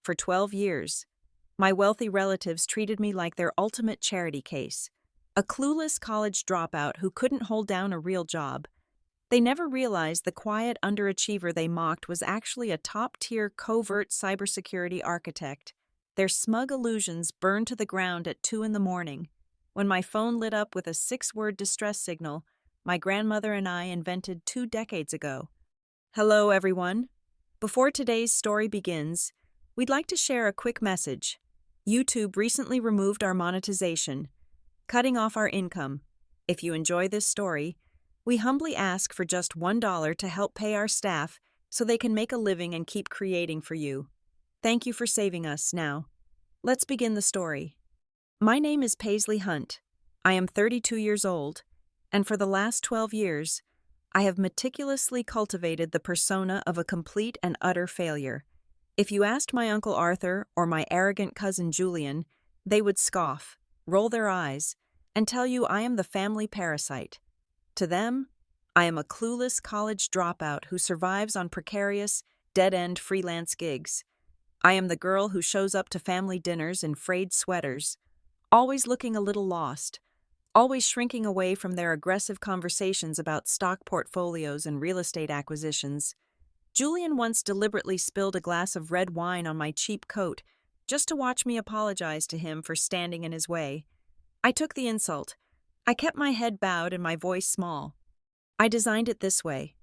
For 12 years, my wealthy relatives treated me like their ultimate charity case, a clueless college dropout who couldn't hold down a real job. They never realized the quiet underachiever they mocked was actually a top-tier covert cybersecurity architect. Their smug illusions burned to the ground at 2 in the morning. When my phone lit up with a 6-word distress signal my grandmother and I invented 2 decades ago. Hello, everyone. Before today's story begins, we'd like to share a quick message. YouTube recently removed our monetization, cutting off our income. If you enjoy this story, we humbly ask for just $1 to help pay our staff so they can make a living and keep creating for you. Thank you for saving us. Now, let's begin the story. My name is Paisley Hunt. I am 32 years old, and for the last 12 years, I have meticulously cultivated the persona of a complete and utter failure. If you asked my Uncle Arthur or my arrogant cousin Julian, they would scoff, roll their eyes, and tell you I am the family parasite. To them, I am a clueless college dropout who survives on precarious, dead-end freelance gigs. I am the girl who shows up to family dinners in frayed sweaters, always looking a little lost, always shrinking away from their aggressive conversations about stock portfolios and real estate acquisitions. Julian once deliberately spilled a glass of red wine on my cheap coat just to watch me apologize to him for standing in his way. I took the insult. I kept my head bowed and my voice small. I designed it this way.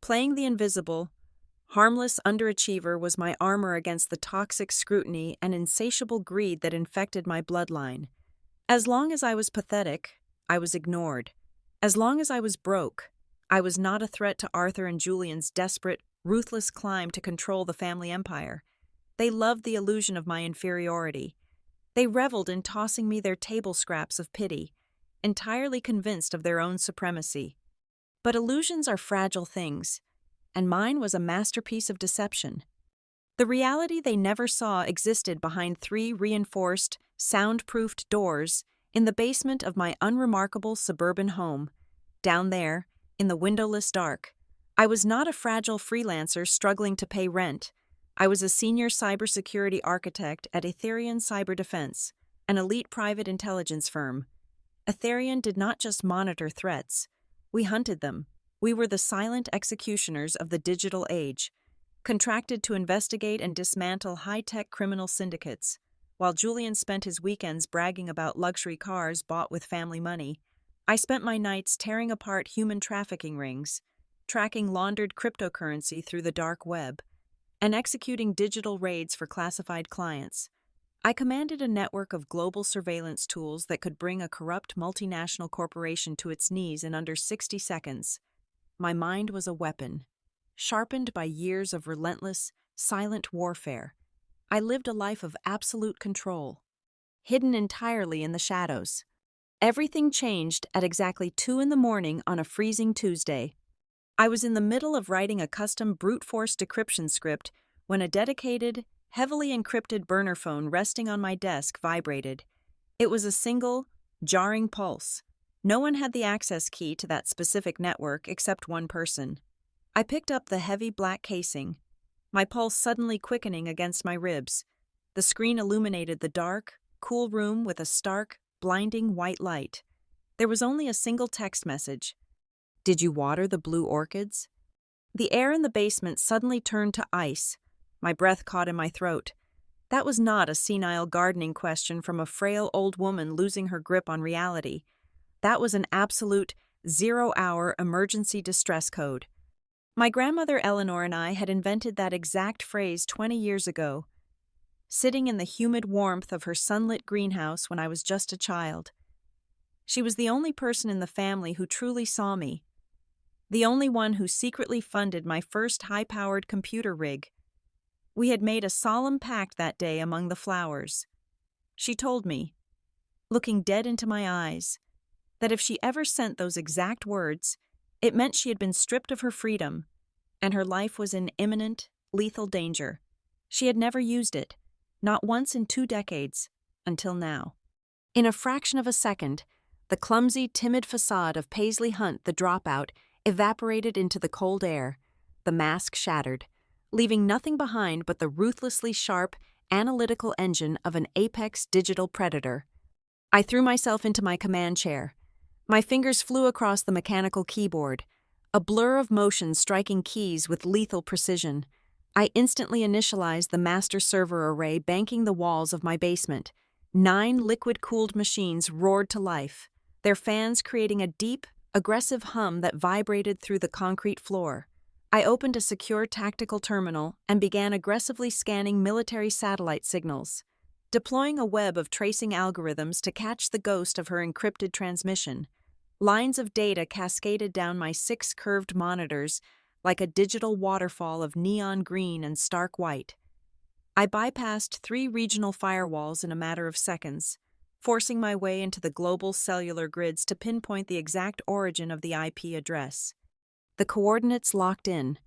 Playing the invisible, harmless underachiever was my armor against the toxic scrutiny and insatiable greed that infected my bloodline. As long as I was pathetic, I was ignored. As long as I was broke, I was not a threat to Arthur and Julian's desperate, ruthless climb to control the family empire. They loved the illusion of my inferiority. They reveled in tossing me their table scraps of pity, entirely convinced of their own supremacy. But illusions are fragile things, and mine was a masterpiece of deception. The reality they never saw existed behind 3 reinforced, soundproofed doors in the basement of my unremarkable suburban home. Down there, in the windowless dark, I was not a fragile freelancer struggling to pay rent. I was a senior cybersecurity architect at Etherian Cyber Defense, an elite private intelligence firm. Etherian did not just monitor threats. We hunted them. We were the silent executioners of the digital age, contracted to investigate and dismantle high-tech criminal syndicates. While Julian spent his weekends bragging about luxury cars bought with family money, I spent my nights tearing apart human trafficking rings, tracking laundered cryptocurrency through the dark web, and executing digital raids for classified clients. I commanded a network of global surveillance tools that could bring a corrupt multinational corporation to its knees in under 60 seconds. My mind was a weapon, sharpened by years of relentless, silent warfare. I lived a life of absolute control, hidden entirely in the shadows. Everything changed at exactly 2 in the morning on a freezing Tuesday. I was in the middle of writing a custom brute force decryption script when a dedicated, heavily encrypted burner phone resting on my desk vibrated. It was a single, jarring pulse. No one had the access key to that specific network except one person. I picked up the heavy black casing, my pulse suddenly quickening against my ribs. The screen illuminated the dark, cool room with a stark, blinding white light. There was only a single text message. "Did you water the blue orchids?" The air in the basement suddenly turned to ice. My breath caught in my throat. That was not a senile gardening question from a frail old woman losing her grip on reality. That was an absolute, 0-hour emergency distress code. My grandmother Eleanor and I had invented that exact phrase 20 years ago, sitting in the humid warmth of her sunlit greenhouse when I was just a child. She was the only person in the family who truly saw me, the only one who secretly funded my first high-powered computer rig. We had made a solemn pact that day among the flowers. She told me, looking dead into my eyes, that if she ever sent those exact words, it meant she had been stripped of her freedom, and her life was in imminent, lethal danger. She had never used it, not once in 2 decades, until now. In a fraction of a second, the clumsy, timid facade of Paisley Hunt the dropout evaporated into the cold air, the mask shattered, leaving nothing behind but the ruthlessly sharp analytical engine of an apex digital predator. I threw myself into my command chair. My fingers flew across the mechanical keyboard, a blur of motion striking keys with lethal precision. I instantly initialized the master server array banking the walls of my basement. 9 liquid-cooled machines roared to life, their fans creating a deep, aggressive hum that vibrated through the concrete floor. I opened a secure tactical terminal and began aggressively scanning military satellite signals, deploying a web of tracing algorithms to catch the ghost of her encrypted transmission. Lines of data cascaded down my 6 curved monitors like a digital waterfall of neon green and stark white. I bypassed 3 regional firewalls in a matter of seconds, forcing my way into the global cellular grids to pinpoint the exact origin of the IP address. The coordinates locked in.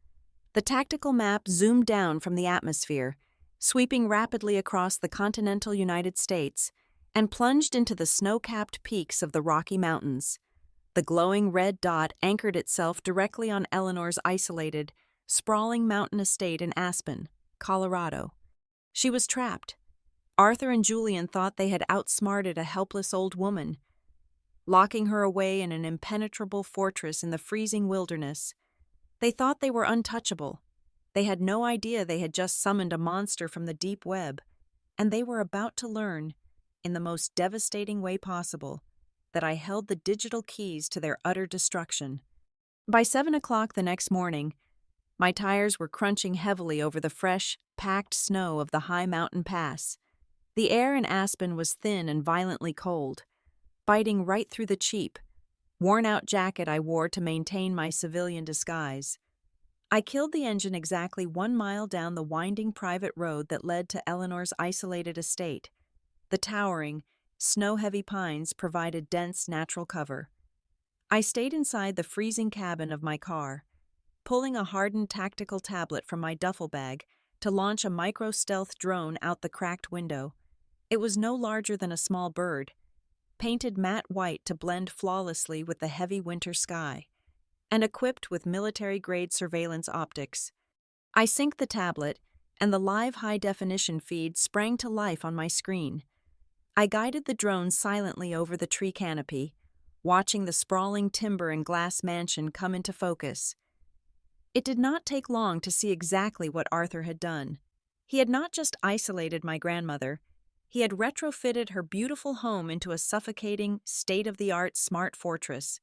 The tactical map zoomed down from the atmosphere, sweeping rapidly across the continental United States, and plunged into the snow-capped peaks of the Rocky Mountains. The glowing red dot anchored itself directly on Eleanor's isolated, sprawling mountain estate in Aspen, Colorado. She was trapped. Arthur and Julian thought they had outsmarted a helpless old woman, locking her away in an impenetrable fortress in the freezing wilderness. They thought they were untouchable. They had no idea they had just summoned a monster from the deep web, and they were about to learn, in the most devastating way possible, that I held the digital keys to their utter destruction. By 7 o'clock the next morning, my tires were crunching heavily over the fresh, packed snow of the high mountain pass. The air in Aspen was thin and violently cold, biting right through the cheap, worn-out jacket I wore to maintain my civilian disguise. I killed the engine exactly 1 mile down the winding private road that led to Eleanor's isolated estate. The towering, snow-heavy pines provided dense natural cover. I stayed inside the freezing cabin of my car, pulling a hardened tactical tablet from my duffel bag to launch a micro-stealth drone out the cracked window. It was no larger than a small bird, painted matte white to blend flawlessly with the heavy winter sky, and equipped with military-grade surveillance optics. I synced the tablet, and the live high-definition feed sprang to life on my screen. I guided the drone silently over the tree canopy, watching the sprawling timber and glass mansion come into focus. It did not take long to see exactly what Arthur had done. He had not just isolated my grandmother, he had retrofitted her beautiful home into a suffocating, state-of-the-art smart fortress.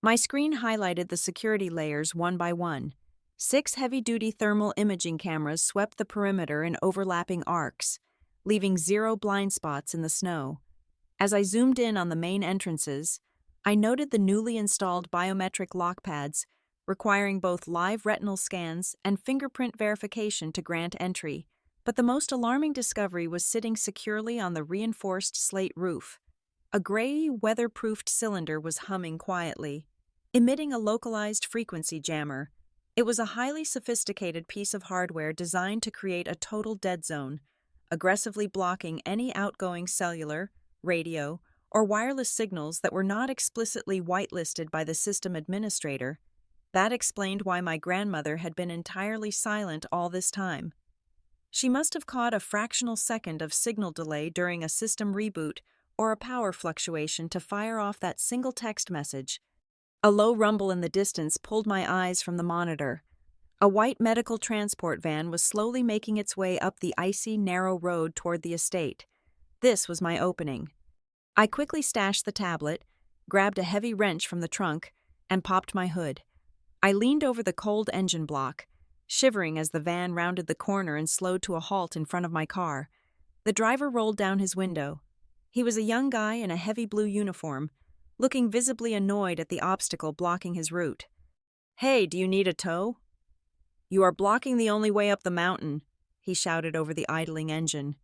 My screen highlighted the security layers one by one. 6 heavy-duty thermal imaging cameras swept the perimeter in overlapping arcs, leaving 0 blind spots in the snow. As I zoomed in on the main entrances, I noted the newly installed biometric lock pads, requiring both live retinal scans and fingerprint verification to grant entry. But the most alarming discovery was sitting securely on the reinforced slate roof. A gray, weather-proofed cylinder was humming quietly, emitting a localized frequency jammer. It was a highly sophisticated piece of hardware designed to create a total dead zone, aggressively blocking any outgoing cellular, radio, or wireless signals that were not explicitly whitelisted by the system administrator. That explained why my grandmother had been entirely silent all this time. She must have caught a fractional second of signal delay during a system reboot or a power fluctuation to fire off that single text message. A low rumble in the distance pulled my eyes from the monitor. A white medical transport van was slowly making its way up the icy, narrow road toward the estate. This was my opening. I quickly stashed the tablet, grabbed a heavy wrench from the trunk, and popped my hood. I leaned over the cold engine block, shivering as the van rounded the corner and slowed to a halt in front of my car. The driver rolled down his window. He was a young guy in a heavy blue uniform, looking visibly annoyed at the obstacle blocking his route. "Hey, do you need a tow?" "You are blocking the only way up the mountain," he shouted over the idling engine.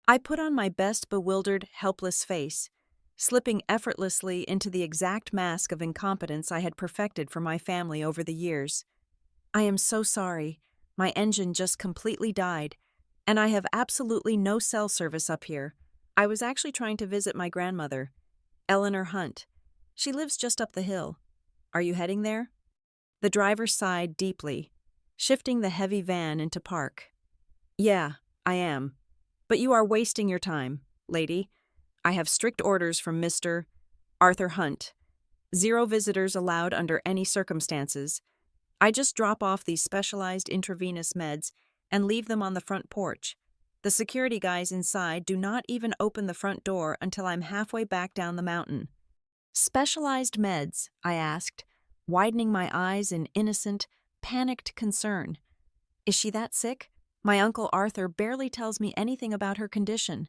I put on my best bewildered, helpless face, slipping effortlessly into the exact mask of incompetence I had perfected for my family over the years. "I am so sorry. My engine just completely died, and I have absolutely no cell service up here. I was actually trying to visit my grandmother, Eleanor Hunt. She lives just up the hill. Are you heading there?" The driver sighed deeply, shifting the heavy van into park. "Yeah, I am. But you are wasting your time, lady. I have strict orders from Mr. Arthur Hunt. 0 visitors allowed under any circumstances. I just drop off these specialized intravenous meds and leave them on the front porch. The security guys inside do not even open the front door until I'm halfway back down the mountain. Specialized meds, I asked, widening my eyes in innocent, panicked concern. Is she that sick? My Uncle Arthur barely tells me anything about her condition.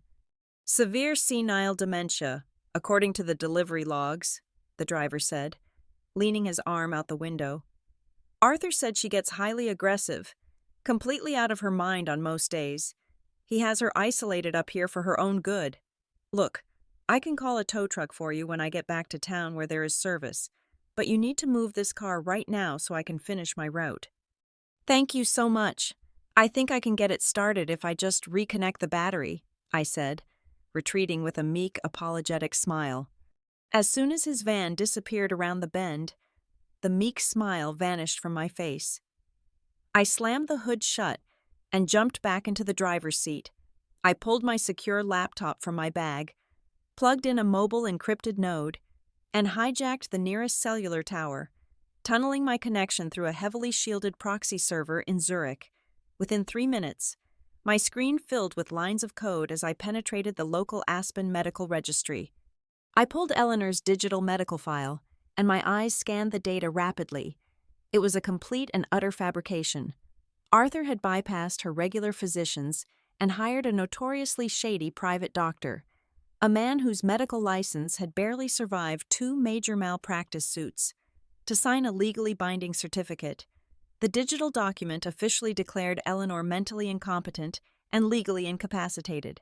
Severe senile dementia, according to the delivery logs, the driver said, leaning his arm out the window. Arthur said she gets highly aggressive, completely out of her mind on most days. He has her isolated up here for her own good. Look, I can call a tow truck for you when I get back to town where there is service, but you need to move this car right now so I can finish my route. Thank you so much. I think I can get it started if I just reconnect the battery, I said, retreating with a meek, apologetic smile. As soon as his van disappeared around the bend, the meek smile vanished from my face. I slammed the hood shut and jumped back into the driver's seat. I pulled my secure laptop from my bag, plugged in a mobile encrypted node, and hijacked the nearest cellular tower, tunneling my connection through a heavily shielded proxy server in Zurich. Within 3 minutes, my screen filled with lines of code as I penetrated the local Aspen medical registry. I pulled Eleanor's digital medical file, and my eyes scanned the data rapidly. It was a complete and utter fabrication. Arthur had bypassed her regular physicians and hired a notoriously shady private doctor, a man whose medical license had barely survived 2 major malpractice suits. To sign a legally binding certificate, the digital document officially declared Eleanor mentally incompetent and legally incapacitated.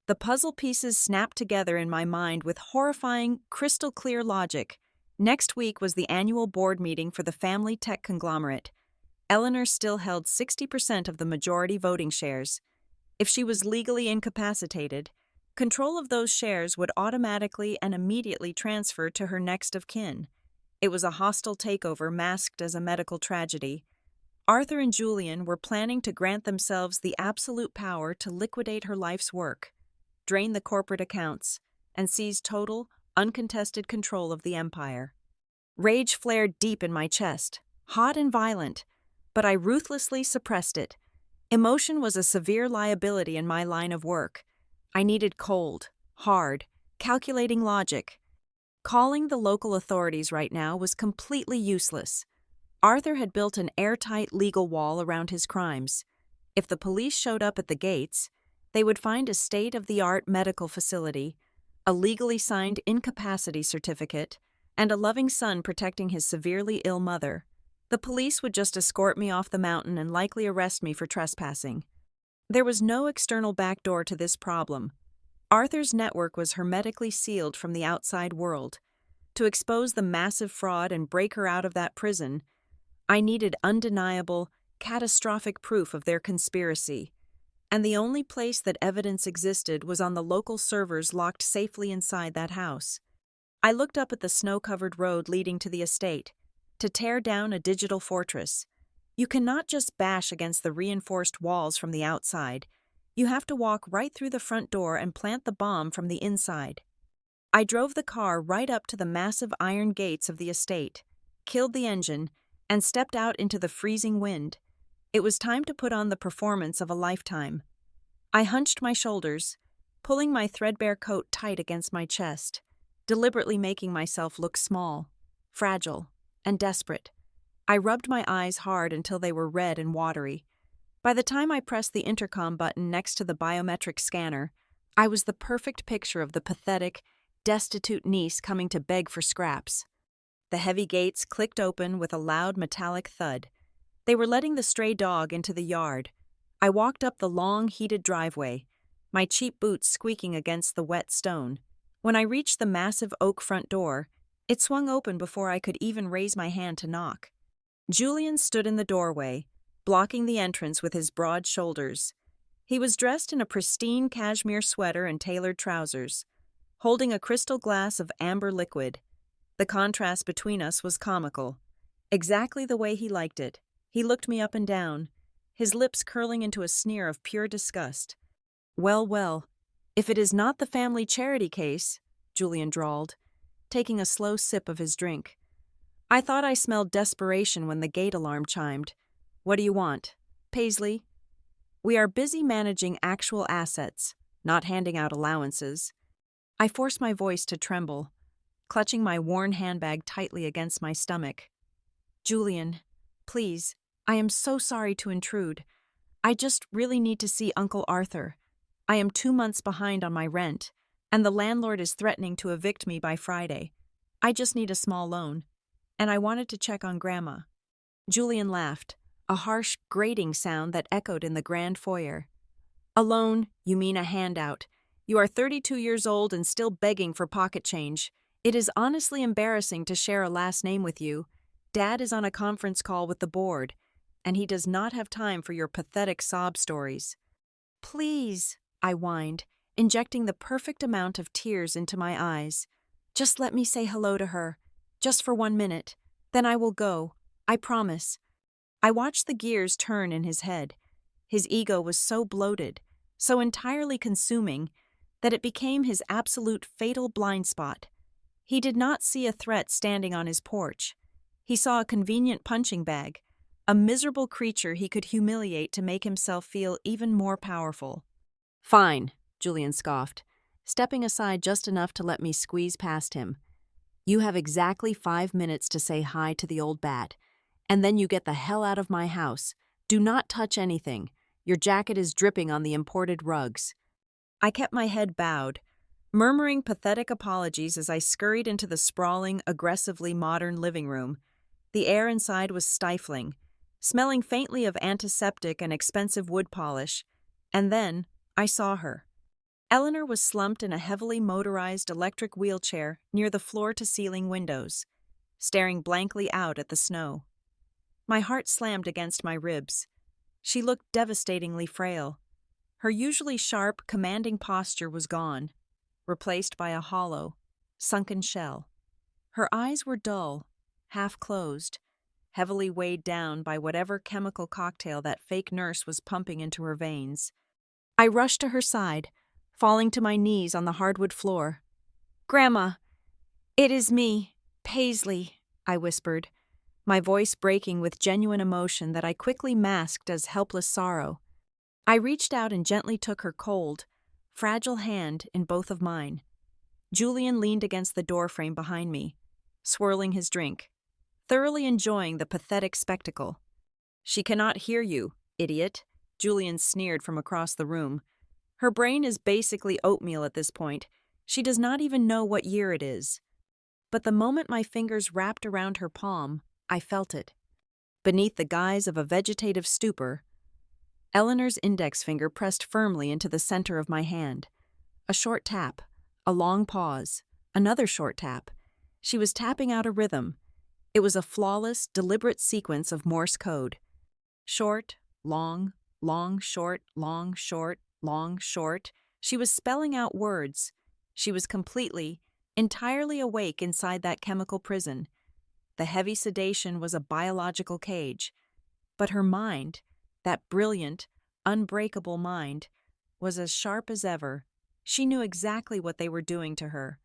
The puzzle pieces snapped together in my mind with horrifying, crystal-clear logic. Next week was the annual board meeting for the family tech conglomerate. Eleanor still held 60% of the majority voting shares. If she was legally incapacitated, control of those shares would automatically and immediately transfer to her next of kin. It was a hostile takeover masked as a medical tragedy. Arthur and Julian were planning to grant themselves the absolute power to liquidate her life's work, drain the corporate accounts, and seize total, uncontested control of the empire. Rage flared deep in my chest, hot and violent, but I ruthlessly suppressed it. Emotion was a severe liability in my line of work. I needed cold, hard, calculating logic. Calling the local authorities right now was completely useless. Arthur had built an airtight legal wall around his crimes. If the police showed up at the gates, they would find a state-of-the-art medical facility, a legally signed incapacity certificate, and a loving son protecting his severely ill mother. The police would just escort me off the mountain and likely arrest me for trespassing. There was no external backdoor to this problem. Arthur's network was hermetically sealed from the outside world. To expose the massive fraud and break her out of that prison, I needed undeniable, catastrophic proof of their conspiracy. And the only place that evidence existed was on the local servers locked safely inside that house. I looked up at the snow-covered road leading to the estate. To tear down a digital fortress, you cannot just bash against the reinforced walls from the outside. You have to walk right through the front door and plant the bomb from the inside. I drove the car right up to the massive iron gates of the estate, killed the engine, and stepped out into the freezing wind. It was time to put on the performance of a lifetime. I hunched my shoulders, pulling my threadbare coat tight against my chest, deliberately making myself look small, fragile, and desperate. I rubbed my eyes hard until they were red and watery. By the time I pressed the intercom button next to the biometric scanner, I was the perfect picture of the pathetic, destitute niece coming to beg for scraps. The heavy gates clicked open with a loud metallic thud. They were letting the stray dog into the yard. I walked up the long, heated driveway, my cheap boots squeaking against the wet stone. When I reached the massive oak front door, it swung open before I could even raise my hand to knock. Julian stood in the doorway, blocking the entrance with his broad shoulders. He was dressed in a pristine cashmere sweater and tailored trousers, holding a crystal glass of amber liquid. The contrast between us was comical. Exactly the way he liked it. He looked me up and down, his lips curling into a sneer of pure disgust. Well, well, if it is not the family charity case, Julian drawled, taking a slow sip of his drink. I thought I smelled desperation when the gate alarm chimed. What do you want? Paisley? We are busy managing actual assets, not handing out allowances. I forced my voice to tremble, clutching my worn handbag tightly against my stomach. Julian, please, I am so sorry to intrude. I just really need to see Uncle Arthur. I am 2 months behind on my rent, and the landlord is threatening to evict me by Friday. I just need a small loan, and I wanted to check on Grandma. Julian laughed, a harsh, grating sound that echoed in the grand foyer. A loan, you mean a handout. You are 32 years old and still begging for pocket change. It is honestly embarrassing to share a last name with you. Dad is on a conference call with the board, and he does not have time for your pathetic sob stories. Please, I whined, injecting the perfect amount of tears into my eyes. Just let me say hello to her, just for 1 minute. Then I will go, I promise. I watched the gears turn in his head. His ego was so bloated, so entirely consuming, that it became his absolute fatal blind spot. He did not see a threat standing on his porch. He saw a convenient punching bag, a miserable creature he could humiliate to make himself feel even more powerful. Fine, Julian scoffed, stepping aside just enough to let me squeeze past him. You have exactly 5 minutes to say hi to the old bat, and then you get the hell out of my house. Do not touch anything. Your jacket is dripping on the imported rugs. I kept my head bowed, murmuring pathetic apologies as I scurried into the sprawling, aggressively modern living room. The air inside was stifling, smelling faintly of antiseptic and expensive wood polish, and then I saw her. Eleanor was slumped in a heavily motorized electric wheelchair near the floor-to-ceiling windows, staring blankly out at the snow. My heart slammed against my ribs. She looked devastatingly frail. Her usually sharp, commanding posture was gone, replaced by a hollow, sunken shell. Her eyes were dull, half-closed, heavily weighed down by whatever chemical cocktail that fake nurse was pumping into her veins. I rushed to her side, falling to my knees on the hardwood floor. "Grandma, it is me, Paisley," I whispered, my voice breaking with genuine emotion that I quickly masked as helpless sorrow. I reached out and gently took her cold, fragile hand in both of mine. Julian leaned against the doorframe behind me, swirling his drink, thoroughly enjoying the pathetic spectacle. "She cannot hear you, idiot," Julian sneered from across the room. "Her brain is basically oatmeal at this point. She does not even know what year it is." But the moment my fingers wrapped around her palm, I felt it. Beneath the guise of a vegetative stupor, Eleanor's index finger pressed firmly into the center of my hand. A short tap, a long pause, another short tap. She was tapping out a rhythm. It was a flawless, deliberate sequence of Morse code. Short, long, long, short, long, short, long, short. She was spelling out words. She was completely, entirely awake inside that chemical prison. The heavy sedation was a biological cage. But her mind, that brilliant, unbreakable mind, was as sharp as ever. She knew exactly what they were doing to her.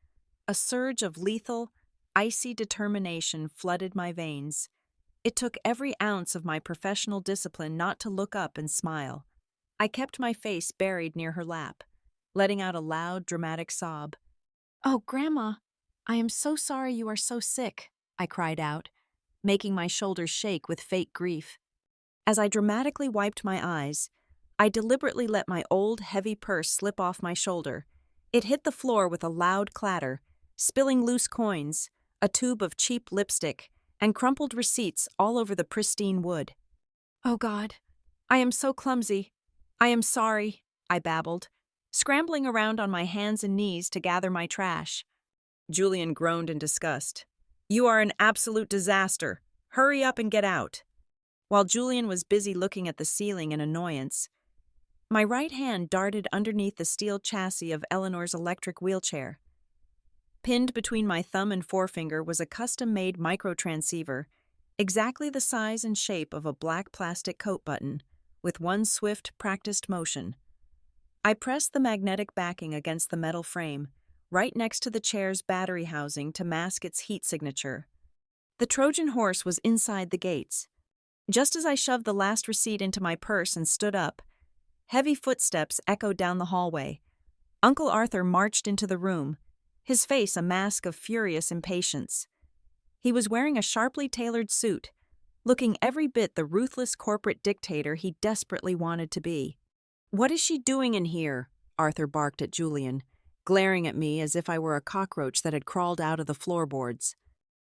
A surge of lethal, icy determination flooded my veins. It took every ounce of my professional discipline not to look up and smile. I kept my face buried near her lap, letting out a loud, dramatic sob. "Oh, Grandma, I am so sorry you are so sick," I cried out, making my shoulders shake with fake grief. As I dramatically wiped my eyes, I deliberately let my old, heavy purse slip off my shoulder. It hit the floor with a loud clatter, spilling loose coins, a tube of cheap lipstick, and crumpled receipts all over the pristine wood. "Oh God, I am so clumsy. I am sorry," I babbled, scrambling around on my hands and knees to gather my trash. Julian groaned in disgust. "You are an absolute disaster. Hurry up and get out." While Julian was busy looking at the ceiling in annoyance, my right hand darted underneath the steel chassis of Eleanor's electric wheelchair. Pinned between my thumb and forefinger was a custom-made microtransceiver, exactly the size and shape of a black plastic coat button, with one swift, practiced motion. I pressed the magnetic backing against the metal frame, right next to the chair's battery housing to mask its heat signature. The Trojan horse was inside the gates. Just as I shoved the last receipt into my purse and stood up, heavy footsteps echoed down the hallway. Uncle Arthur marched into the room, his face a mask of furious impatience. He was wearing a sharply tailored suit, looking every bit the ruthless corporate dictator he desperately wanted to be. "What is she doing in here?" Arthur barked at Julian, glaring at me as if I were a cockroach that had crawled out of the floorboards.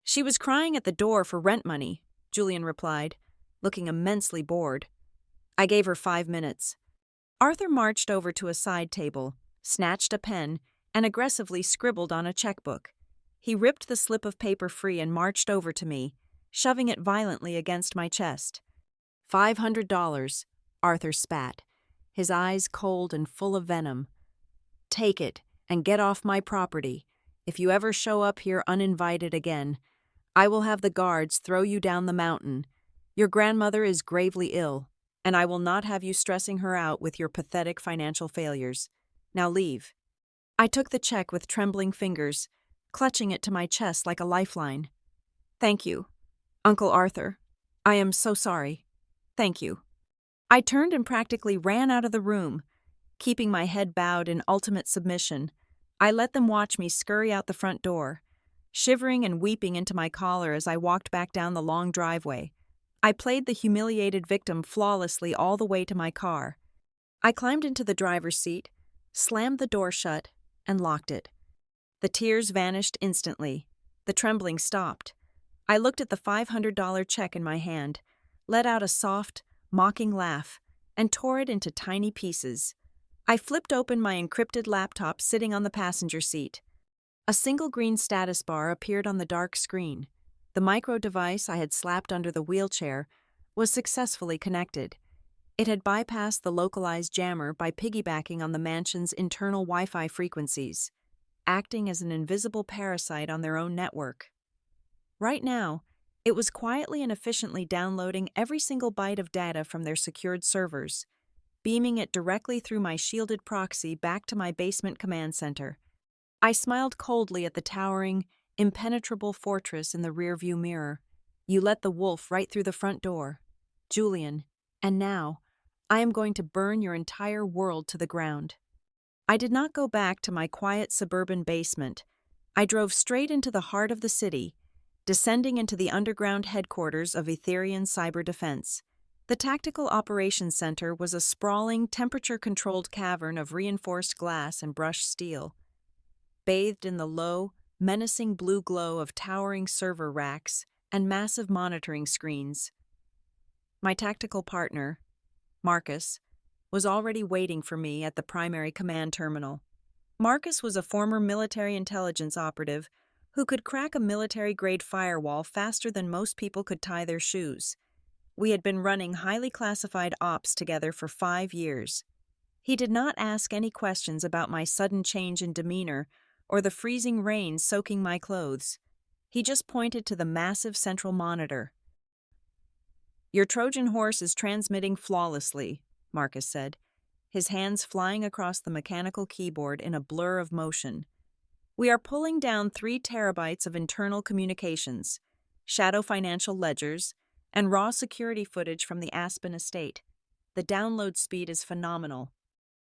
"She was crying at the door for rent money," Julian replied, looking immensely bored. I gave her 5 minutes. Arthur marched over to a side table, snatched a pen, and aggressively scribbled on a checkbook. He ripped the slip of paper free and marched over to me, shoving it violently against my chest. $500, Arthur spat, his eyes cold and full of venom. "Take it and get off my property. If you ever show up here uninvited again, I will have the guards throw you down the mountain. Your grandmother is gravely ill, and I will not have you stressing her out with your pathetic financial failures. Now leave." I took the check with trembling fingers, clutching it to my chest like a lifeline. "Thank you, Uncle Arthur. I am so sorry. Thank you." I turned and practically ran out of the room, keeping my head bowed in ultimate submission. I let them watch me scurry out the front door, shivering and weeping into my collar as I walked back down the long driveway. I played the humiliated victim flawlessly all the way to my car. I climbed into the driver's seat, slammed the door shut, and locked it. The tears vanished instantly. The trembling stopped. I looked at the $500 check in my hand, let out a soft, mocking laugh, and tore it into tiny pieces. I flipped open my encrypted laptop sitting on the passenger seat. A single green status bar appeared on the dark screen. The micro device I had slapped under the wheelchair was successfully connected. It had bypassed the localized jammer by piggybacking on the mansion's internal Wi-Fi frequencies, acting as an invisible parasite on their own network. Right now, it was quietly and efficiently downloading every single byte of data from their secured servers, beaming it directly through my shielded proxy back to my basement command center. I smiled coldly at the towering, impenetrable fortress in the rearview mirror. "You let the wolf right through the front door, Julian, and now I am going to burn your entire world to the ground." I did not go back to my quiet suburban basement. I drove straight into the heart of the city, descending into the underground headquarters of Etherian Cyber Defense. The Tactical Operations Center was a sprawling, temperature-controlled cavern of reinforced glass and brushed steel. Bathed in the low, menacing blue glow of towering server racks and massive monitoring screens. My tactical partner, Marcus, was already waiting for me at the primary command terminal. Marcus was a former military intelligence operative who could crack a military-grade firewall faster than most people could tie their shoes. We had been running highly classified ops together for 5 years. He did not ask any questions about my sudden change in demeanor or the freezing rain soaking my clothes. He just pointed to the massive central monitor. "Your Trojan horse is transmitting flawlessly," Marcus said, his hands flying across the mechanical keyboard in a blur of motion. "We are pulling down 3 terabytes of internal communications, shadow financial ledgers, and raw security footage from the Aspen estate. The download speed is phenomenal.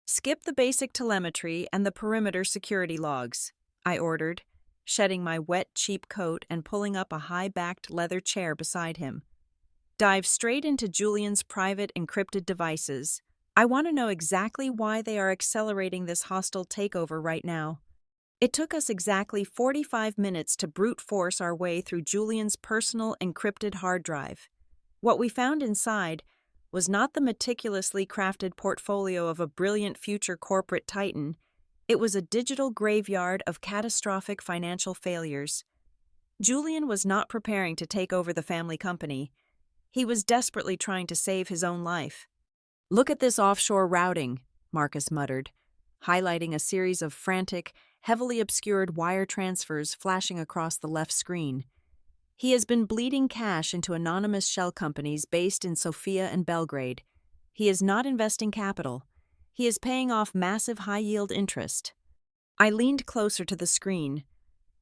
Skip the basic telemetry and the perimeter security logs," I ordered, shedding my wet, cheap coat and pulling up a high-backed leather chair beside him. "Dive straight into Julian's private encrypted devices. I want to know exactly why they are accelerating this hostile takeover right now." It took us exactly 45 minutes to brute force our way through Julian's personal encrypted hard drive. What we found inside was not the meticulously crafted portfolio of a brilliant future corporate titan. It was a digital graveyard of catastrophic financial failures. Julian was not preparing to take over the family company. He was desperately trying to save his own life. "Look at this offshore routing," Marcus muttered, highlighting a series of frantic, heavily obscured wire transfers flashing across the left screen. "He has been bleeding cash into anonymous shell companies based in Sofia and Belgrade. He is not investing capital. He is paying off massive high-yield interest. I leaned closer to the screen,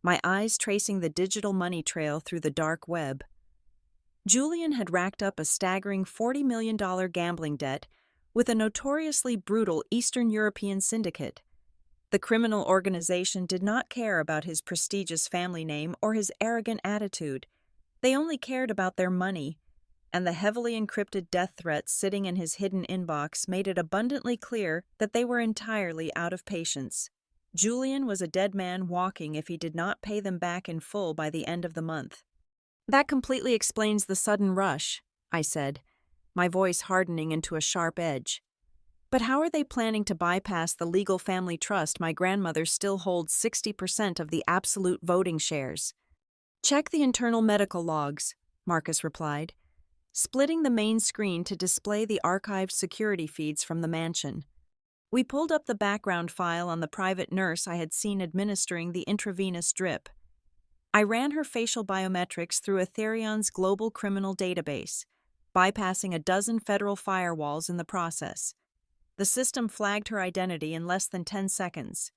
my eyes tracing the digital money trail through the dark web. Julian had racked up a staggering $40 million gambling debt with a notoriously brutal Eastern European syndicate. The criminal organization did not care about his prestigious family name or his arrogant attitude. They only cared about their money, and the heavily encrypted death threats sitting in his hidden inbox made it abundantly clear that they were entirely out of patience. Julian was a dead man walking if he did not pay them back in full by the end of the month. "That completely explains the sudden rush," I said, my voice hardening into a sharp edge. "But how are they planning to bypass the legal family trust my grandmother still holds 60% of the absolute voting shares?" "Check the internal medical logs," Marcus replied, splitting the main screen to display the archived security feeds from the mansion. We pulled up the background file on the private nurse I had seen administering the intravenous drip. I ran her facial biometrics through Etherion's global criminal database, bypassing a dozen federal firewalls in the process. The system flagged her identity in less than 10 seconds.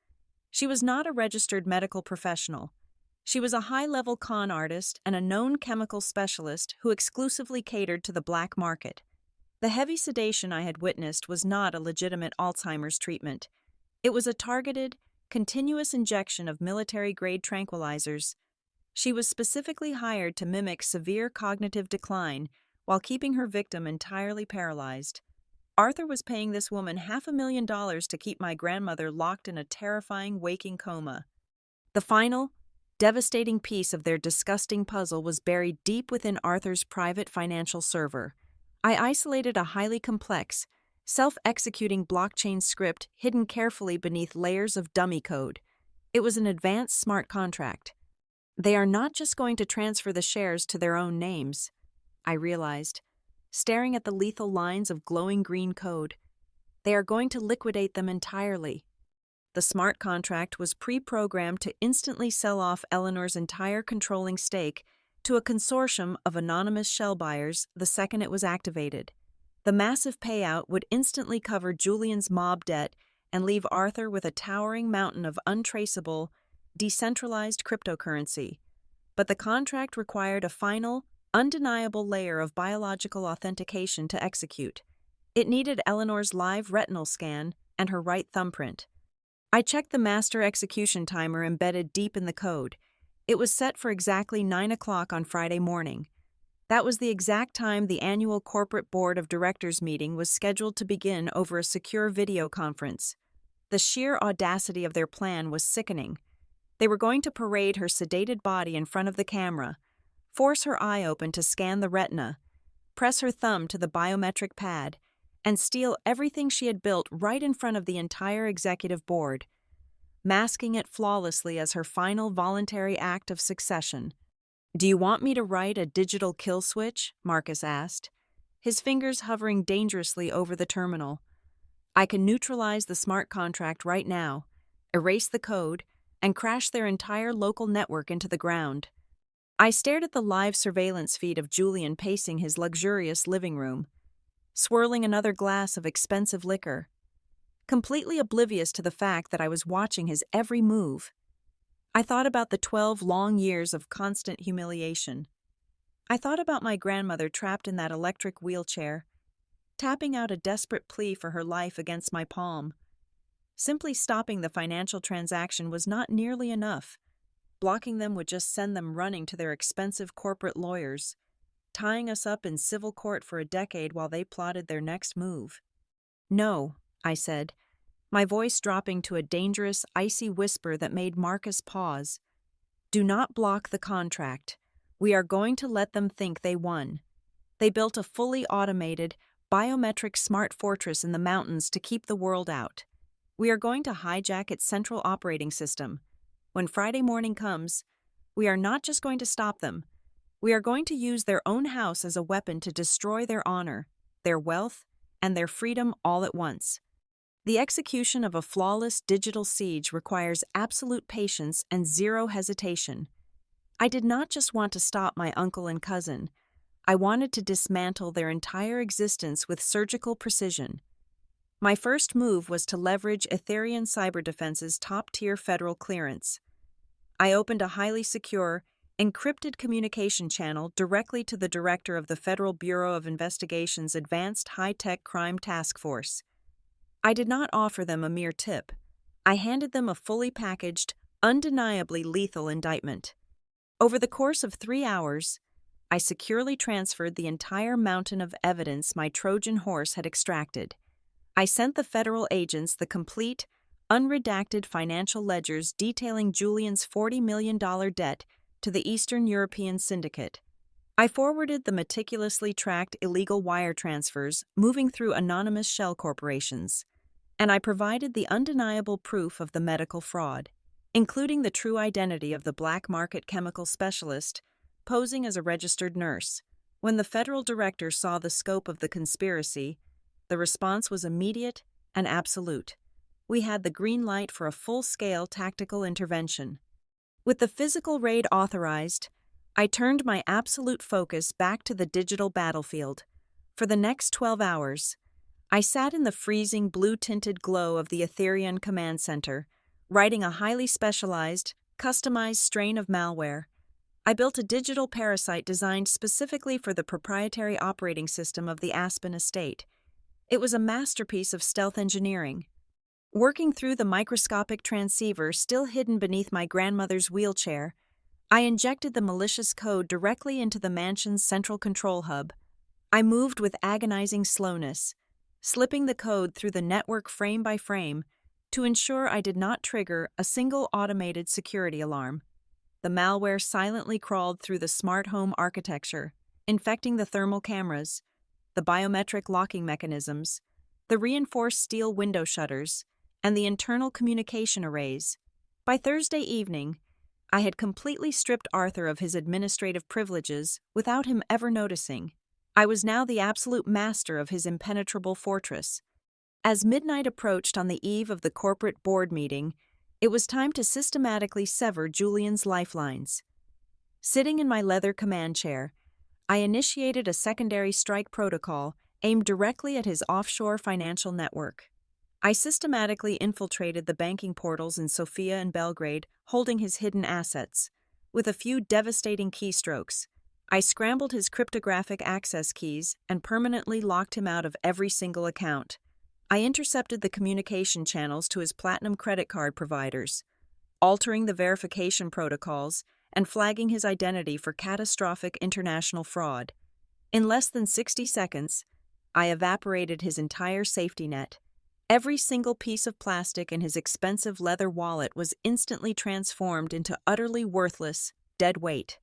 She was not a registered medical professional. She was a high-level con artist and a known chemical specialist who exclusively catered to the black market. The heavy sedation I had witnessed was not a legitimate Alzheimer's treatment. It was a targeted, continuous injection of military-grade tranquilizers. She was specifically hired to mimic severe cognitive decline while keeping her victim entirely paralyzed. Arthur was paying this woman $500,000 to keep my grandmother locked in a terrifying waking coma. The final, devastating piece of their disgusting puzzle was buried deep within Arthur's private financial server. I isolated a highly complex, self-executing blockchain script hidden carefully beneath layers of dummy code. It was an advanced smart contract. They are not just going to transfer the shares to their own names, I realized, staring at the lethal lines of glowing green code. They are going to liquidate them entirely. The smart contract was pre-programmed to instantly sell off Eleanor's entire controlling stake to a consortium of anonymous shell buyers the second it was activated. The massive payout would instantly cover Julian's mob debt and leave Arthur with a towering mountain of untraceable, decentralized cryptocurrency. But the contract required a final, undeniable layer of biological authentication to execute. It needed Eleanor's live retinal scan and her right thumbprint. I checked the master execution timer embedded deep in the code. It was set for exactly 9 o'clock on Friday morning. That was the exact time the annual corporate board of directors meeting was scheduled to begin over a secure video conference. The sheer audacity of their plan was sickening. They were going to parade her sedated body in front of the camera, force her eye open to scan the retina, press her thumb to the biometric pad, and steal everything she had built right in front of the entire executive board, masking it flawlessly as her final voluntary act of succession. "Do you want me to write a digital kill switch?" Marcus asked, his fingers hovering dangerously over the terminal. "I can neutralize the smart contract right now, erase the code, and crash their entire local network into the ground." I stared at the live surveillance feed of Julian pacing his luxurious living room, swirling another glass of expensive liquor, completely oblivious to the fact that I was watching his every move. I thought about the 12 long years of constant humiliation. I thought about my grandmother trapped in that electric wheelchair, tapping out a desperate plea for her life against my palm. Simply stopping the financial transaction was not nearly enough. Blocking them would just send them running to their expensive corporate lawyers, tying us up in civil court for a decade while they plotted their next move. "No," I said, my voice dropping to a dangerous, icy whisper that made Marcus pause. "Do not block the contract. We are going to let them think they won. They built a fully automated, biometric smart fortress in the mountains to keep the world out. We are going to hijack its central operating system. When Friday morning comes, we are not just going to stop them. We are going to use their own house as a weapon to destroy their honor, their wealth, and their freedom all at once." The execution of a flawless digital siege requires absolute patience and zero hesitation. I did not just want to stop my uncle and cousin. I wanted to dismantle their entire existence with surgical precision. My first move was to leverage Ethereum Cyber Defense's top-tier federal clearance. I opened a highly secure, encrypted communication channel directly to the director of the Federal Bureau of Investigation's Advanced High-Tech Crime Task Force. I did not offer them a mere tip. I handed them a fully packaged, undeniably lethal indictment. Over the course of 3 hours, I securely transferred the entire mountain of evidence my Trojan horse had extracted. I sent the federal agents the complete, unredacted financial ledgers detailing Julian's $40 million debt to the Eastern European syndicate. I forwarded the meticulously tracked illegal wire transfers moving through anonymous shell corporations, and I provided the undeniable proof of the medical fraud, including the true identity of the black market chemical specialist posing as a registered nurse. When the federal director saw the scope of the conspiracy, the response was immediate and absolute. We had the green light for a full-scale tactical intervention. With the physical raid authorized, I turned my absolute focus back to the digital battlefield. For the next 12 hours, I sat in the freezing blue-tinted glow of the Ethereum Command Center, writing a highly specialized, customized strain of malware. I built a digital parasite designed specifically for the proprietary operating system of the Aspen estate. It was a masterpiece of stealth engineering. Working through the microscopic transceiver still hidden beneath my grandmother's wheelchair, I injected the malicious code directly into the mansion's central control hub. I moved with agonizing slowness, slipping the code through the network frame by frame to ensure I did not trigger a single automated security alarm. The malware silently crawled through the smart home architecture, infecting the thermal cameras, the biometric locking mechanisms, the reinforced steel window shutters, and the internal communication arrays. By Thursday evening, I had completely stripped Arthur of his administrative privileges without him ever noticing. I was now the absolute master of his impenetrable fortress. As midnight approached on the eve of the corporate board meeting, it was time to systematically sever Julian's lifelines. Sitting in my leather command chair, I initiated a secondary strike protocol aimed directly at his offshore financial network. I systematically infiltrated the banking portals in Sofia and Belgrade, holding his hidden assets. With a few devastating keystrokes, I scrambled his cryptographic access keys and permanently locked him out of every single account. I intercepted the communication channels to his platinum credit card providers, altering the verification protocols and flagging his identity for catastrophic international fraud. In less than 60 seconds, I evaporated his entire safety net. Every single piece of plastic in his expensive leather wallet was instantly transformed into utterly worthless, dead weight.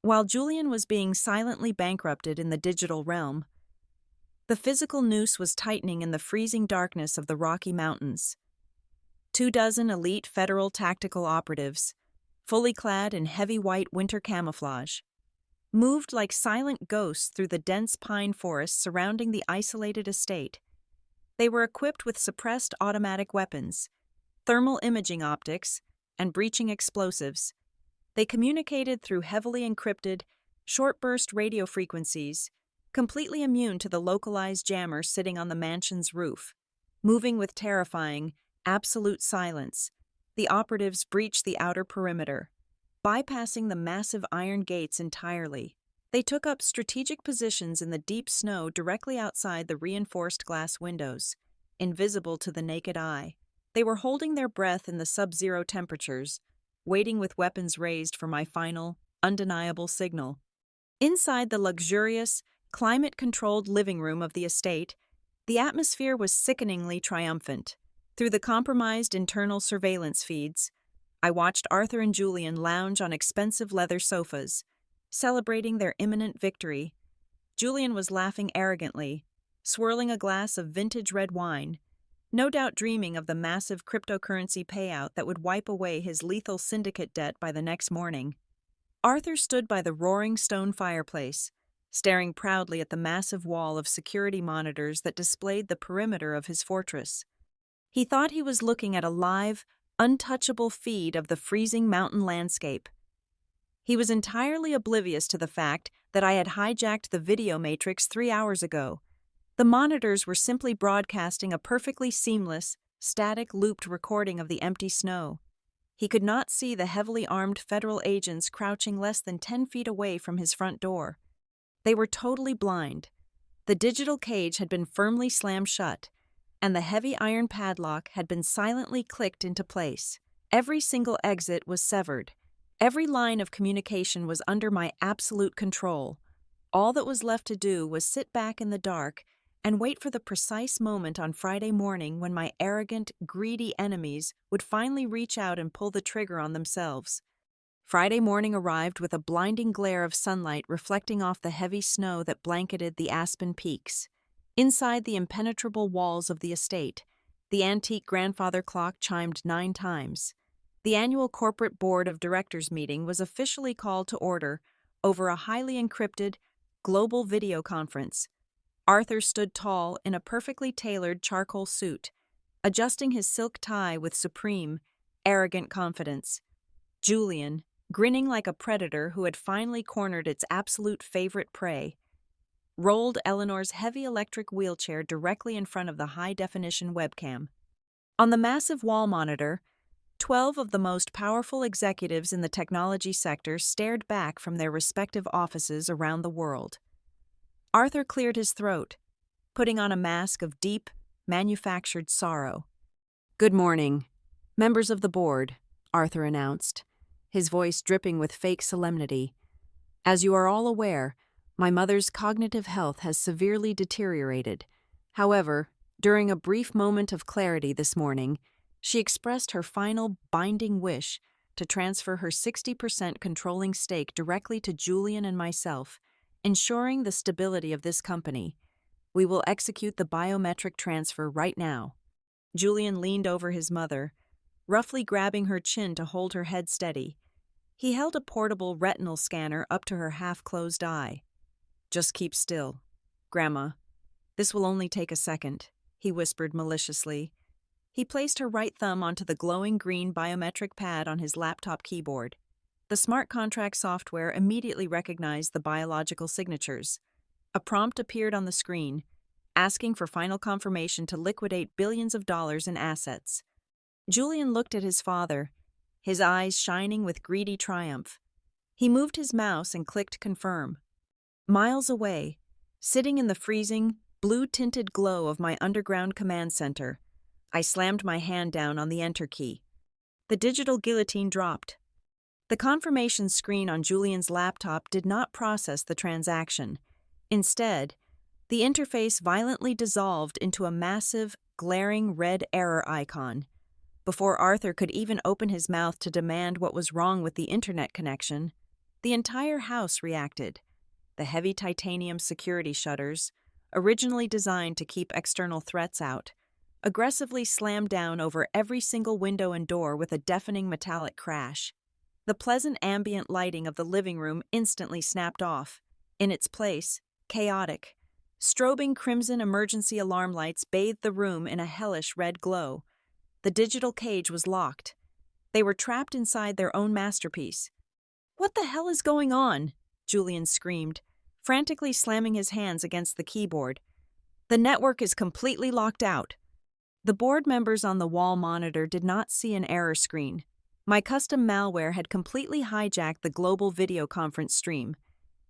While Julian was being silently bankrupted in the digital realm, the physical noose was tightening in the freezing darkness of the Rocky Mountains. 24 elite federal tactical operatives, fully clad in heavy white winter camouflage, moved like silent ghosts through the dense pine forests surrounding the isolated estate. They were equipped with suppressed automatic weapons, thermal imaging optics, and breaching explosives. They communicated through heavily encrypted, short-burst radio frequencies, completely immune to the localized jammer sitting on the mansion's roof. Moving with terrifying, absolute silence, the operatives breached the outer perimeter, bypassing the massive iron gates entirely. They took up strategic positions in the deep snow directly outside the reinforced glass windows, invisible to the naked eye. They were holding their breath in the sub-zero temperatures, waiting with weapons raised for my final, undeniable signal. Inside the luxurious, climate-controlled living room of the estate, the atmosphere was sickeningly triumphant. Through the compromised internal surveillance feeds, I watched Arthur and Julian lounge on expensive leather sofas, celebrating their imminent victory. Julian was laughing arrogantly, swirling a glass of vintage red wine, no doubt dreaming of the massive cryptocurrency payout that would wipe away his lethal syndicate debt by the next morning. Arthur stood by the roaring stone fireplace, staring proudly at the massive wall of security monitors that displayed the perimeter of his fortress. He thought he was looking at a live, untouchable feed of the freezing mountain landscape. He was entirely oblivious to the fact that I had hijacked the video matrix 3 hours ago. The monitors were simply broadcasting a perfectly seamless, static looped recording of the empty snow. He could not see the heavily armed federal agents crouching less than 10 feet away from his front door. They were totally blind. The digital cage had been firmly slammed shut, and the heavy iron padlock had been silently clicked into place. Every single exit was severed. Every line of communication was under my absolute control. All that was left to do was sit back in the dark and wait for the precise moment on Friday morning when my arrogant, greedy enemies would finally reach out and pull the trigger on themselves. Friday morning arrived with a blinding glare of sunlight reflecting off the heavy snow that blanketed the Aspen Peaks. Inside the impenetrable walls of the estate, the antique grandfather clock chimed 9 times. The annual corporate board of directors meeting was officially called to order over a highly encrypted, global video conference. Arthur stood tall in a perfectly tailored charcoal suit, adjusting his silk tie with supreme, arrogant confidence. Julian, grinning like a predator who had finally cornered its absolute favorite prey, rolled Eleanor's heavy electric wheelchair directly in front of the high-definition webcam. On the massive wall monitor, 12 of the most powerful executives in the technology sector stared back from their respective offices around the world. Arthur cleared his throat, putting on a mask of deep, manufactured sorrow. "Good morning, members of the board," Arthur announced, his voice dripping with fake solemnity. "As you are all aware, my mother's cognitive health has severely deteriorated. However, during a brief moment of clarity this morning, she expressed her final binding wish to transfer her 60% controlling stake directly to Julian and myself, ensuring the stability of this company. We will execute the biometric transfer right now." Julian leaned over his mother, roughly grabbing her chin to hold her head steady. He held a portable retinal scanner up to her half-closed eye. "Just keep still, Grandma. This will only take a second," he whispered maliciously. He placed her right thumb onto the glowing green biometric pad on his laptop keyboard. The smart contract software immediately recognized the biological signatures. A prompt appeared on the screen, asking for final confirmation to liquidate billions of dollars in assets. Julian looked at his father, his eyes shining with greedy triumph. He moved his mouse and clicked confirm. Miles away, sitting in the freezing, blue-tinted glow of my underground command center, I slammed my hand down on the enter key. The digital guillotine dropped. The confirmation screen on Julian's laptop did not process the transaction. Instead, the interface violently dissolved into a massive, glaring red error icon. Before Arthur could even open his mouth to demand what was wrong with the internet connection, the entire house reacted. The heavy titanium security shutters, originally designed to keep external threats out, aggressively slammed down over every single window and door with a deafening metallic crash. The pleasant ambient lighting of the living room instantly snapped off. In its place, chaotic, strobing crimson emergency alarm lights bathed the room in a hellish red glow. The digital cage was locked. They were trapped inside their own masterpiece. "What the hell is going on?" Julian screamed, frantically slamming his hands against the keyboard. "The network is completely locked out." The board members on the wall monitor did not see an error screen. My custom malware had completely hijacked the global video conference stream.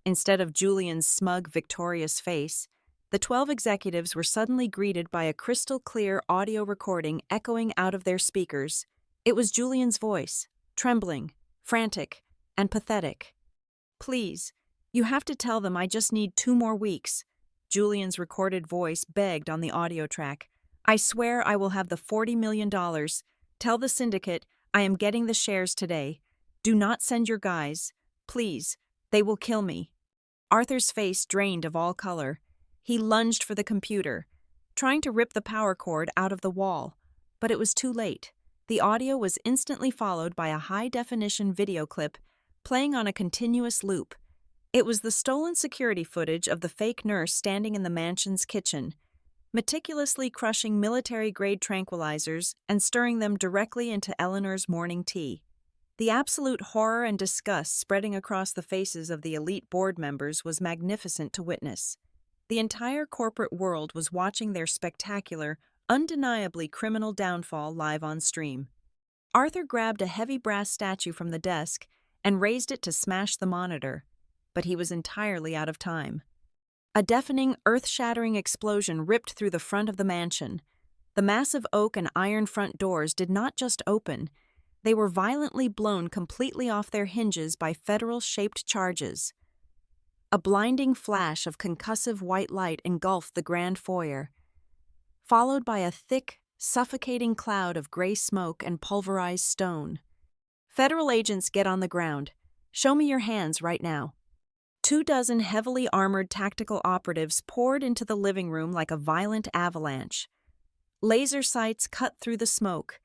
Instead of Julian's smug, victorious face, the 12 executives were suddenly greeted by a crystal-clear audio recording echoing out of their speakers. It was Julian's voice, trembling, frantic, and pathetic. "Please, you have to tell them I just need 2 more weeks," Julian's recorded voice begged on the audio track. "I swear I will have the $40 million. Tell the syndicate I am getting the shares today. Do not send your guys. Please, they will kill me." Arthur's face drained of all color. He lunged for the computer, trying to rip the power cord out of the wall, but it was too late. The audio was instantly followed by a high-definition video clip playing on a continuous loop. It was the stolen security footage of the fake nurse standing in the mansion's kitchen, meticulously crushing military-grade tranquilizers and stirring them directly into Eleanor's morning tea. The absolute horror and disgust spreading across the faces of the elite board members was magnificent to witness. The entire corporate world was watching their spectacular, undeniably criminal downfall live on stream. Arthur grabbed a heavy brass statue from the desk and raised it to smash the monitor, but he was entirely out of time. A deafening, earth-shattering explosion ripped through the front of the mansion. The massive oak and iron front doors did not just open, they were violently blown completely off their hinges by federal-shaped charges. A blinding flash of concussive white light engulfed the grand foyer, followed by a thick, suffocating cloud of gray smoke and pulverized stone. Federal agents, get on the ground. Show me your hands right now. 24 heavily armored tactical operatives poured into the living room like a violent avalanche. Laser sights cut through the smoke,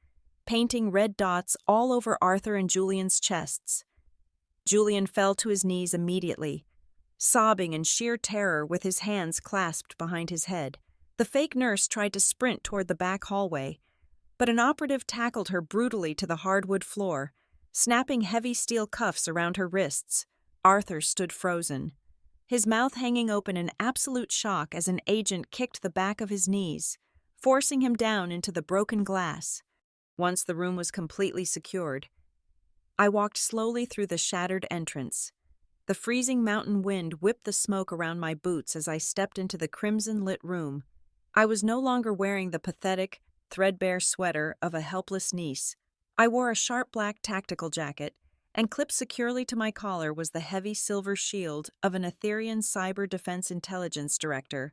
painting red dots all over Arthur and Julian's chests. Julian fell to his knees immediately, sobbing in sheer terror with his hands clasped behind his head. The fake nurse tried to sprint toward the back hallway, but an operative tackled her brutally to the hardwood floor, snapping heavy steel cuffs around her wrists. Arthur stood frozen, his mouth hanging open in absolute shock as an agent kicked the back of his knees, forcing him down into the broken glass. Once the room was completely secured, I walked slowly through the shattered entrance. The freezing mountain wind whipped the smoke around my boots as I stepped into the crimson-lit room. I was no longer wearing the pathetic, threadbare sweater of a helpless niece. I wore a sharp black tactical jacket, and clipped securely to my collar was the heavy silver shield of an Etherian cyber defense intelligence director.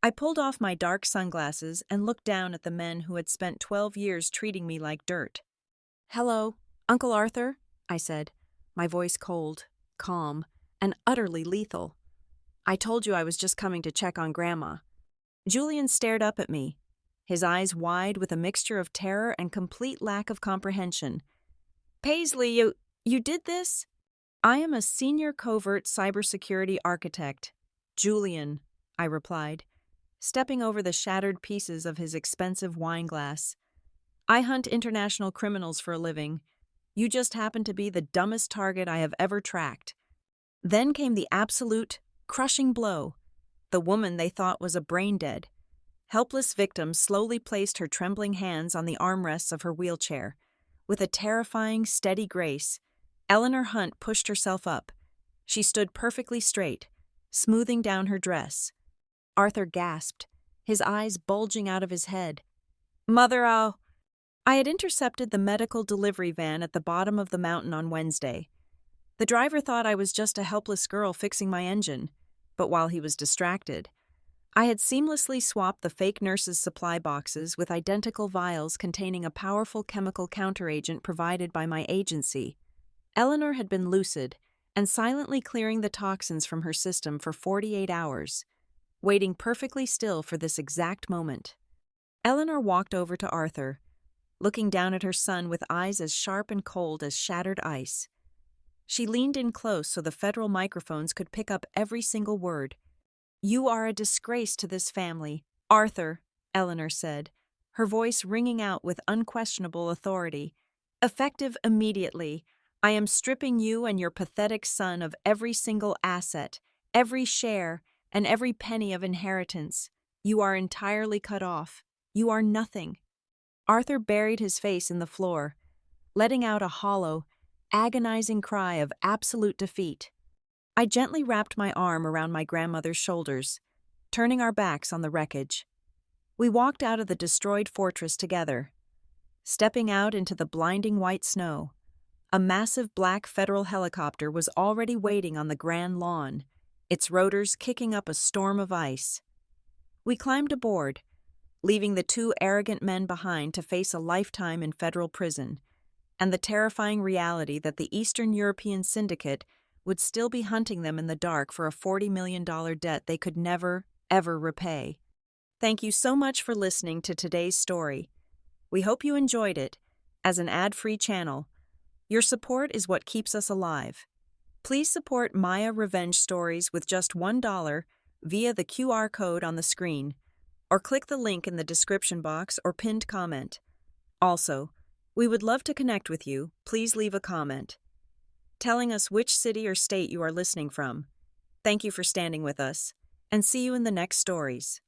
I pulled off my dark sunglasses and looked down at the men who had spent 12 years treating me like dirt. "Hello, Uncle Arthur," I said, my voice cold, calm, and utterly lethal. "I told you I was just coming to check on Grandma." Julian stared up at me, his eyes wide with a mixture of terror and complete lack of comprehension. "Paisley, you did this?" "I am a senior covert cybersecurity architect, Julian," I replied, stepping over the shattered pieces of his expensive wine glass. "I hunt international criminals for a living. You just happen to be the dumbest target I have ever tracked." Then came the absolute, crushing blow. The woman they thought was a brain-dead, helpless victim slowly placed her trembling hands on the armrests of her wheelchair. With a terrifying, steady grace, Eleanor Hunt pushed herself up. She stood perfectly straight, smoothing down her dress. Arthur gasped, his eyes bulging out of his head. "Mother, I had intercepted the medical delivery van at the bottom of the mountain on Wednesday. The driver thought I was just a helpless girl fixing my engine, but while he was distracted, I had seamlessly swapped the fake nurse's supply boxes with identical vials containing a powerful chemical counteragent provided by my agency. Eleanor had been lucid and silently clearing the toxins from her system for 48 hours, waiting perfectly still for this exact moment. Eleanor walked over to Arthur, looking down at her son with eyes as sharp and cold as shattered ice. She leaned in close so the federal microphones could pick up every single word. "You are a disgrace to this family, Arthur," Eleanor said, her voice ringing out with unquestionable authority. "Effective immediately, I am stripping you and your pathetic son of every single asset, every share, and every penny of inheritance. You are entirely cut off. You are nothing." Arthur buried his face in the floor, letting out a hollow, agonizing cry of absolute defeat. I gently wrapped my arm around my grandmother's shoulders, turning our backs on the wreckage. We walked out of the destroyed fortress together. Stepping out into the blinding white snow, a massive black federal helicopter was already waiting on the grand lawn, its rotors kicking up a storm of ice. We climbed aboard, leaving the two arrogant men behind to face a lifetime in federal prison, and the terrifying reality that the Eastern European Syndicate would still be hunting them in the dark for a $40 million debt they could never, ever repay. Thank you so much for listening to today's story. We hope you enjoyed it. As an ad-free channel, your support is what keeps us alive. Please support Maya Revenge Stories with just $1 via the QR code on the screen, or click the link in the description box or pinned comment. Also, we would love to connect with you. Please leave a comment telling us which city or state you are listening from. Thank you for standing with us. and see you in the next stories.